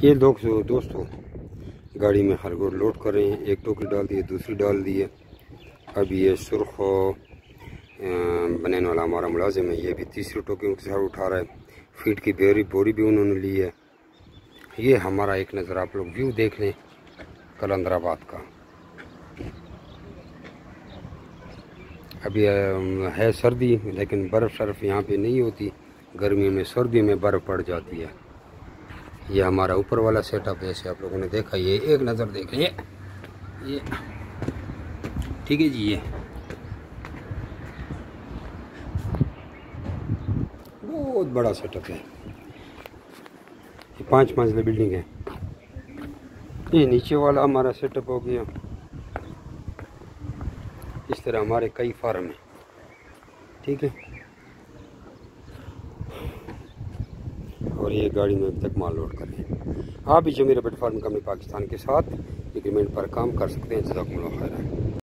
ये दोस्तों गाड़ी में खरगोश लोड कर रहे हैं। एक टोकरी डाल दी है, दूसरी डाल दी है। अब ये सुर्ख बनने वाला हमारा मुलाजिम है, ये भी तीसरी टोकरी के साथ उठा रहा है। फीड की बोरी भी उन्होंने ली है। ये हमारा एक नज़र आप लोग व्यू देख लें कलंदराबाद का। अभी है सर्दी, लेकिन बर्फ़ शर्फ यहाँ पे नहीं होती। गर्मियों में सर्दी में बर्फ़ पड़ जाती है। ये हमारा ऊपर वाला सेटअप जैसे आप लोगों ने देखा, ये एक नज़र देखें ये ठीक है जी। ये बहुत बड़ा सेटअप है। ये 5 मंजिला बिल्डिंग है। ये नीचे वाला हमारा सेटअप हो गया। इस तरह हमारे कई फार्म हैं, ठीक है। और ये गाड़ी में अभी तक माल लोड कर रहे हैं। आप भी जो मेरे बट फार्म कंपनी पाकिस्तान के साथ एग्रीमेंट पर काम कर सकते हैं। जज़ाकुमुल्लाह खैर।